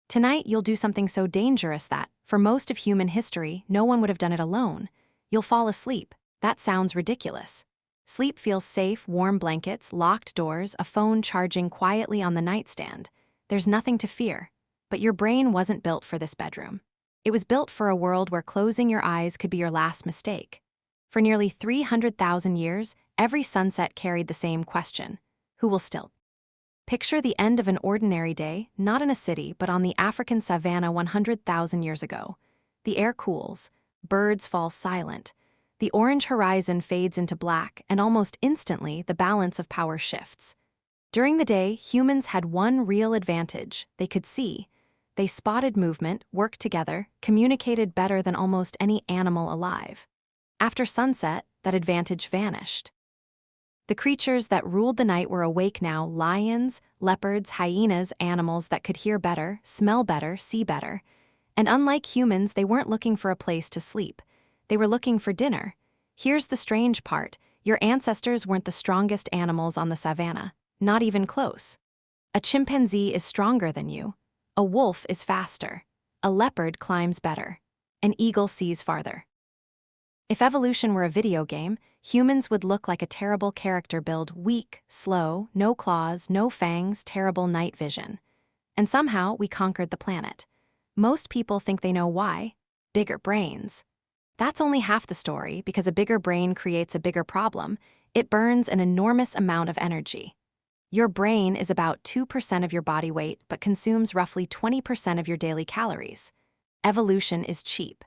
Tonight, you'll do something so dangerous that, for most of human history, no one would have done it alone. You'll fall asleep. That sounds ridiculous. Sleep feels safe, warm blankets, locked doors, a phone charging quietly on the nightstand. There's nothing to fear. But your brain wasn't built for this bedroom. It was built for a world where closing your eyes could be your last mistake. For nearly 300,000 years, every sunset carried the same question: who will still? Picture the end of an ordinary day, not in a city, but on the African savanna 100,000 years ago. The air cools, birds fall silent, the orange horizon fades into black, and almost instantly the balance of power shifts. During the day, humans had one real advantage: they could see. They spotted movement, worked together, communicated better than almost any animal alive. After sunset, that advantage vanished. The creatures that ruled the night were awake now: lions, leopards, hyenas, animals that could hear better, smell better, see better. And unlike humans, they weren't looking for a place to sleep. They were looking for dinner. Here's the strange part: your ancestors weren't the strongest animals on the savanna, not even close. A chimpanzee is stronger than you. A wolf is faster. A leopard climbs better. An eagle sees farther. If evolution were a video game, humans would look like a terrible character build: weak, slow, no claws, no fangs, terrible night vision. And somehow we conquered the planet. Most people think they know why: bigger brains. That's only half the story, because a bigger brain creates a bigger problem. It burns an enormous amount of energy. Your brain is about 2% of your body weight, but consumes roughly 20% of your daily calories. Evolution is cheap.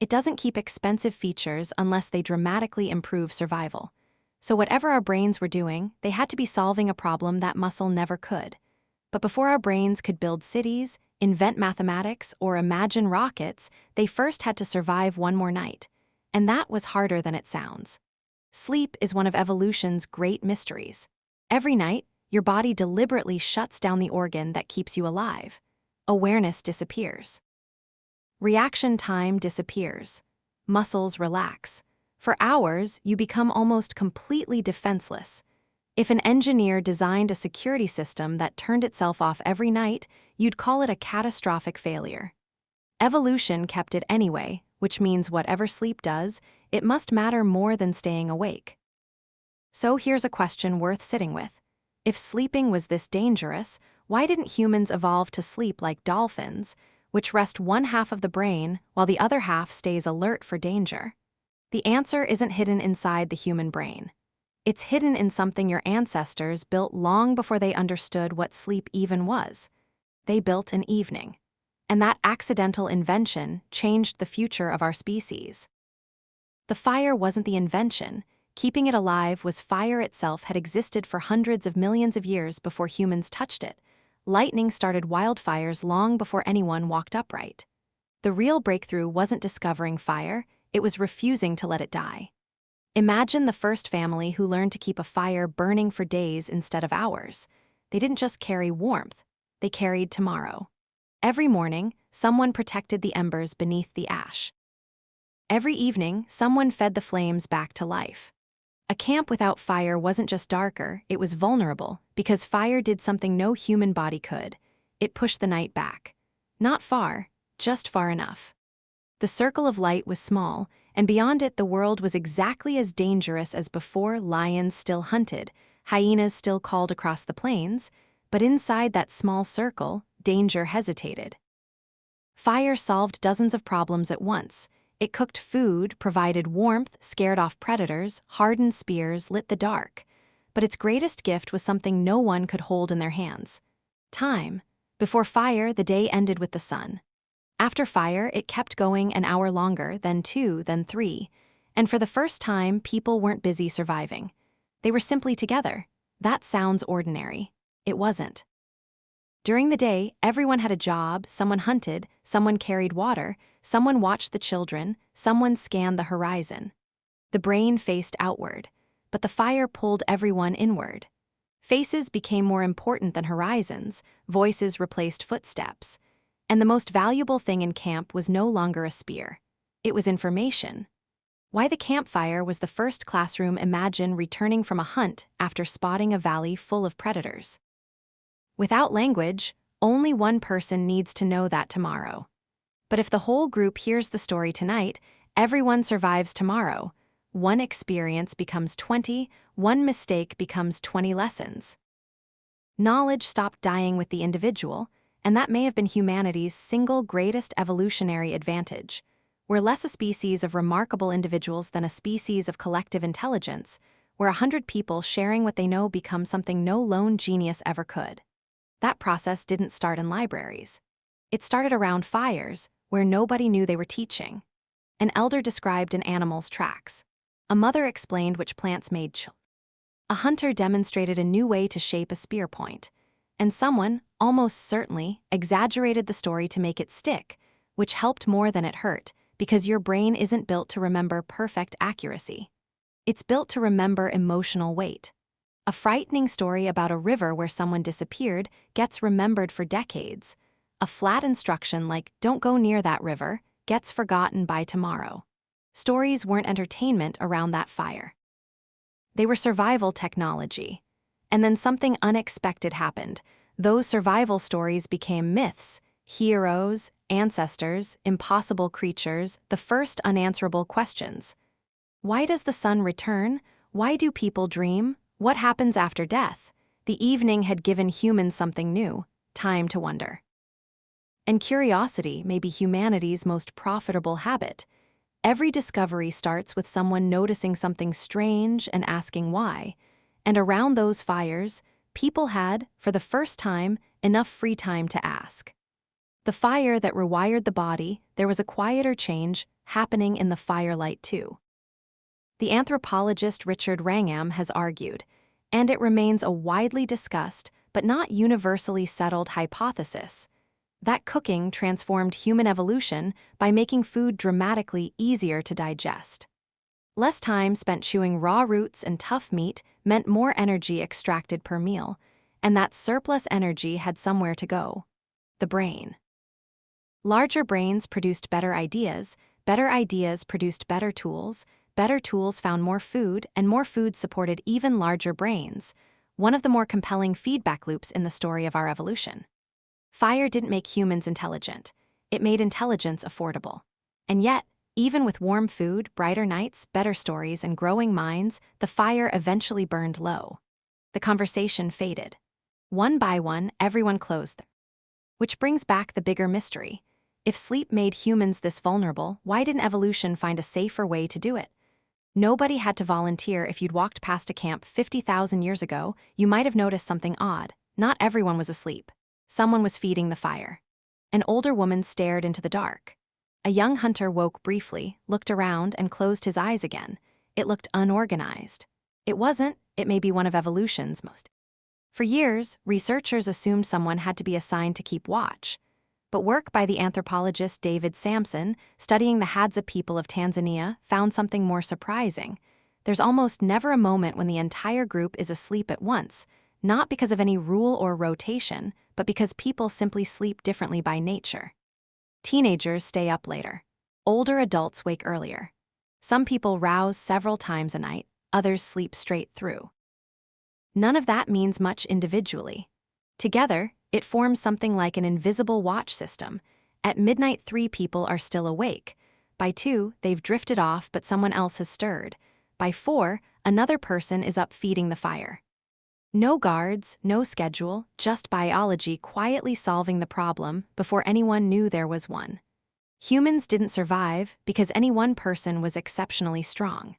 It doesn't keep expensive features unless they dramatically improve survival. So whatever our brains were doing, they had to be solving a problem that muscle never could. But before our brains could build cities, invent mathematics, or imagine rockets, they first had to survive one more night. And that was harder than it sounds. Sleep is one of evolution's great mysteries. Every night, your body deliberately shuts down the organ that keeps you alive. Awareness disappears. Reaction time disappears. Muscles relax. For hours, you become almost completely defenseless. If an engineer designed a security system that turned itself off every night, you'd call it a catastrophic failure. Evolution kept it anyway, which means whatever sleep does, it must matter more than staying awake. So here's a question worth sitting with. If sleeping was this dangerous, why didn't humans evolve to sleep like dolphins, which rest one half of the brain while the other half stays alert for danger? The answer isn't hidden inside the human brain. It's hidden in something your ancestors built long before they understood what sleep even was. They built an evening. And that accidental invention changed the future of our species. The fire wasn't the invention. Keeping it alive was fire itself had existed for hundreds of millions of years before humans touched it. Lightning started wildfires long before anyone walked upright. The real breakthrough wasn't discovering fire, it was refusing to let it die. Imagine the first family who learned to keep a fire burning for days instead of hours. They didn't just carry warmth, they carried tomorrow. Every morning, someone protected the embers beneath the ash. Every evening, someone fed the flames back to life. A camp without fire wasn't just darker, it was vulnerable, because fire did something no human body could. It pushed the night back. Not far, just far enough. The circle of light was small, and beyond it the world was exactly as dangerous as before. Lions still hunted, hyenas still called across the plains, but inside that small circle, danger hesitated. Fire solved dozens of problems at once. It cooked food, provided warmth, scared off predators, hardened spears, lit the dark. But its greatest gift was something no one could hold in their hands: time. Before fire, the day ended with the sun. After fire, it kept going an hour longer, then 2, then 3. And for the first time, people weren't busy surviving. They were simply together. That sounds ordinary. It wasn't. During the day, everyone had a job: someone hunted, someone carried water, someone watched the children, someone scanned the horizon. The brain faced outward, but the fire pulled everyone inward. Faces became more important than horizons, voices replaced footsteps. And the most valuable thing in camp was no longer a spear. It was information. Why the campfire was the first classroom. Imagine returning from a hunt after spotting a valley full of predators. Without language, Only one person needs to know that tomorrow. But if the whole group hears the story tonight, everyone survives tomorrow. One experience becomes 20, one mistake becomes 20 lessons. Knowledge stopped dying with the individual, and that may have been humanity's single greatest evolutionary advantage. We're less a species of remarkable individuals than a species of collective intelligence, where 100 people sharing what they know become something no lone genius ever could. That process didn't start in libraries. It started around fires, where nobody knew they were teaching. An elder described an animal's tracks. A mother explained which plants made children. A hunter demonstrated a new way to shape a spear point. And someone, almost certainly, exaggerated the story to make it stick, which helped more than it hurt, because your brain isn't built to remember perfect accuracy. It's built to remember emotional weight. A frightening story about a river where someone disappeared gets remembered for decades. A flat instruction like, "Don't go near that river," gets forgotten by tomorrow. Stories weren't entertainment around that fire. They were survival technology. And then something unexpected happened. Those survival stories became myths, heroes, ancestors, impossible creatures, the first unanswerable questions. Why does the sun return? Why do people dream? What happens after death? The evening had given humans something new, time to wonder. And curiosity may be humanity's most profitable habit. Every discovery starts with someone noticing something strange and asking why. And around those fires, people had, for the first time, enough free time to ask. The fire that rewired the body, there was a quieter change happening in the firelight too. The anthropologist Richard Wrangham has argued, and it remains a widely discussed but not universally settled hypothesis, that cooking transformed human evolution by making food dramatically easier to digest. Less time spent chewing raw roots and tough meat meant more energy extracted per meal, and that surplus energy had somewhere to go: the brain. Larger brains produced better ideas produced better tools found more food, and more food supported even larger brains, one of the more compelling feedback loops in the story of our evolution. Fire didn't make humans intelligent. It made intelligence affordable. And yet, even with warm food, brighter nights, better stories, and growing minds, the fire eventually burned low. The conversation faded. One by one, everyone closed. Which brings back the bigger mystery. If sleep made humans this vulnerable, why didn't evolution find a safer way to do it? Nobody had to volunteer. If you'd walked past a camp 50,000 years ago, you might have noticed something odd. Not everyone was asleep. Someone was feeding the fire. An older woman stared into the dark. A young hunter woke briefly, looked around, and closed his eyes again. It looked unorganized. It wasn't. It may be one of evolution's most. For years, researchers assumed someone had to be assigned to keep watch. But work by the anthropologist David Sampson, studying the Hadza people of Tanzania, found something more surprising. There's almost never a moment when the entire group is asleep at once, not because of any rule or rotation, but because people simply sleep differently by nature. Teenagers stay up later. Older adults wake earlier. Some people rouse several times a night, others sleep straight through. None of that means much individually. Together, it forms something like an invisible watch system. At midnight, 3 people are still awake. By 2, they've drifted off, but someone else has stirred. By 4, another person is up feeding the fire. No guards, no schedule, just biology quietly solving the problem before anyone knew there was one. Humans didn't survive because any one person was exceptionally strong.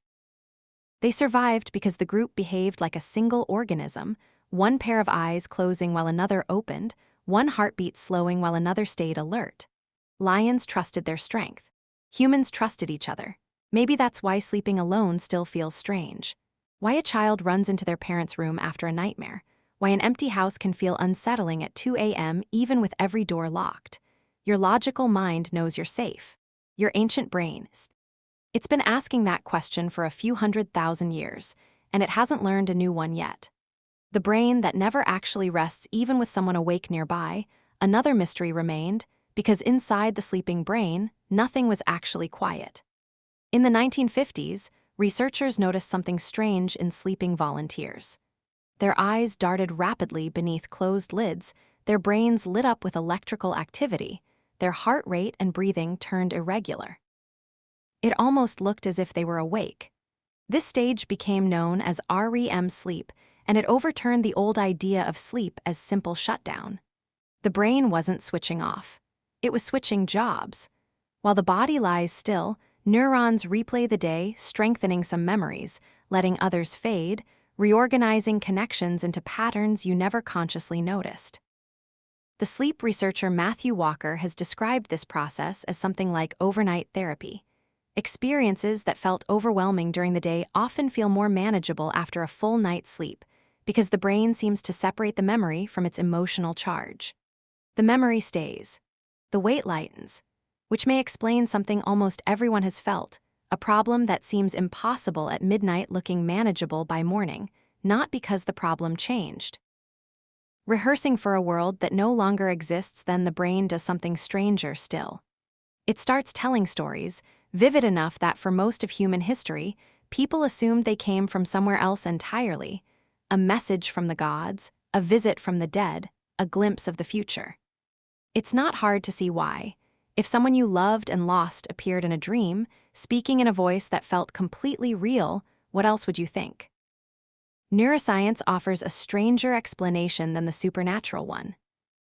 They survived because the group behaved like a single organism, one pair of eyes closing while another opened, one heartbeat slowing while another stayed alert. Lions trusted their strength. Humans trusted each other. Maybe that's why sleeping alone still feels strange. Why a child runs into their parents' room after a nightmare. Why an empty house can feel unsettling at 2 a.m. even with every door locked. Your logical mind knows you're safe. Your ancient brain. It's been asking that question for a few 100,000 years, and it hasn't learned a new one yet. The brain that never actually rests even with someone awake nearby, another mystery remained, because inside the sleeping brain, nothing was actually quiet. In the 1950s, researchers noticed something strange in sleeping volunteers. Their eyes darted rapidly beneath closed lids, their brains lit up with electrical activity, their heart rate and breathing turned irregular. It almost looked as if they were awake. This stage became known as REM sleep, and it overturned the old idea of sleep as simple shutdown. The brain wasn't switching off. It was switching jobs. While the body lies still, neurons replay the day, strengthening some memories, letting others fade, reorganizing connections into patterns you never consciously noticed. The sleep researcher Matthew Walker has described this process as something like overnight therapy. Experiences that felt overwhelming during the day often feel more manageable after a full night's sleep, because the brain seems to separate the memory from its emotional charge. The memory stays. The weight lightens, which may explain something almost everyone has felt, a problem that seems impossible at midnight looking manageable by morning, not because the problem changed. Rehearsing for a world that no longer exists, then the brain does something stranger still. It starts telling stories, vivid enough that for most of human history, people assumed they came from somewhere else entirely. A message from the gods, a visit from the dead, a glimpse of the future. It's not hard to see why. If someone you loved and lost appeared in a dream, speaking in a voice that felt completely real, what else would you think? Neuroscience offers a stranger explanation than the supernatural one.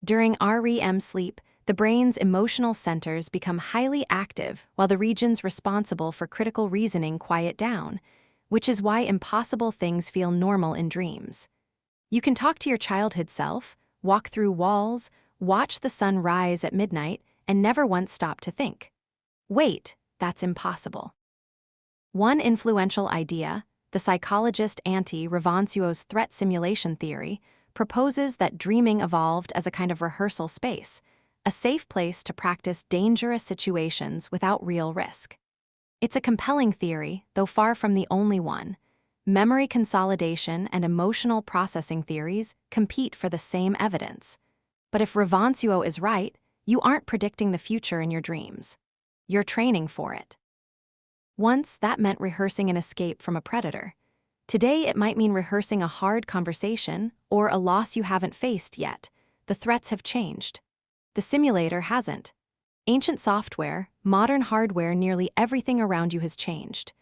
During REM sleep, the brain's emotional centers become highly active while the regions responsible for critical reasoning quiet down, which is why impossible things feel normal in dreams. You can talk to your childhood self, walk through walls, watch the sun rise at midnight, and never once stop to think, wait, that's impossible. One influential idea, the psychologist Antti Revonsuo's threat simulation theory, proposes that dreaming evolved as a kind of rehearsal space, a safe place to practice dangerous situations without real risk. It's a compelling theory, though far from the only one. Memory consolidation and emotional processing theories compete for the same evidence. But if Revonsuo is right, you aren't predicting the future in your dreams. You're training for it. Once, that meant rehearsing an escape from a predator. Today, it might mean rehearsing a hard conversation or a loss you haven't faced yet. The threats have changed. The simulator hasn't. Ancient software, modern hardware, nearly everything around you has changed.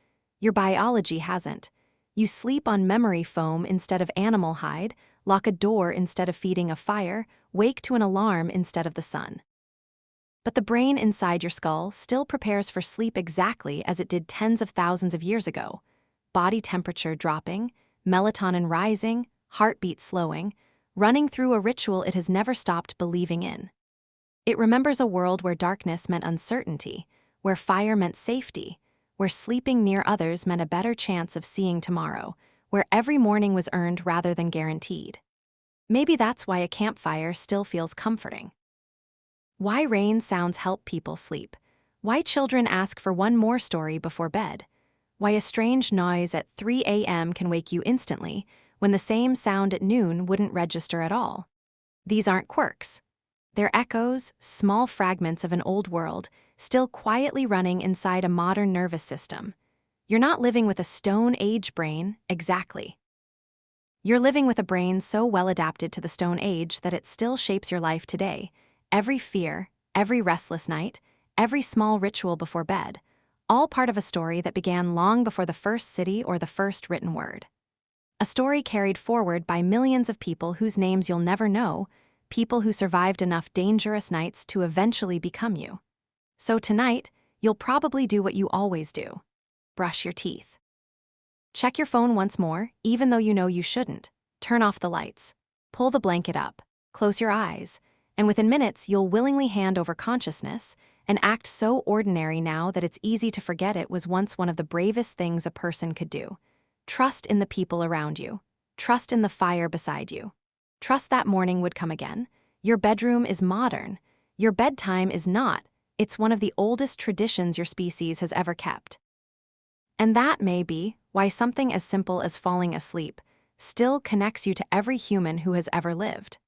Your biology hasn't. You sleep on memory foam instead of animal hide, lock a door instead of feeding a fire, wake to an alarm instead of the sun. But the brain inside your skull still prepares for sleep exactly as it did tens of thousands of years ago. Body temperature dropping, melatonin rising, heartbeat slowing, running through a ritual it has never stopped believing in. It remembers a world where darkness meant uncertainty, where fire meant safety, where sleeping near others meant a better chance of seeing tomorrow, where every morning was earned rather than guaranteed. Maybe that's why a campfire still feels comforting. Why rain sounds help people sleep. Why children ask for one more story before bed. Why a strange noise at 3 a.m. can wake you instantly, when the same sound at noon wouldn't register at all. These aren't quirks. They're echoes, small fragments of an old world, still quietly running inside a modern nervous system. You're not living with a Stone Age brain, exactly. You're living with a brain so well adapted to the Stone Age that it still shapes your life today. Every fear, every restless night, every small ritual before bed, all part of a story that began long before the first city or the first written word. A story carried forward by millions of people whose names you'll never know, people who survived enough dangerous nights to eventually become you. So tonight, you'll probably do what you always do. Brush your teeth. Check your phone once more, even though you know you shouldn't. Turn off the lights. Pull the blanket up. Close your eyes. And within minutes, you'll willingly hand over consciousness, an act so ordinary now that it's easy to forget it was once one of the bravest things a person could do. Trust in the people around you. Trust in the fire beside you. Trust that morning would come again. Your bedroom is modern. Your bedtime is not. It's one of the oldest traditions your species has ever kept. And that may be why something as simple as falling asleep still connects you to every human who has ever lived.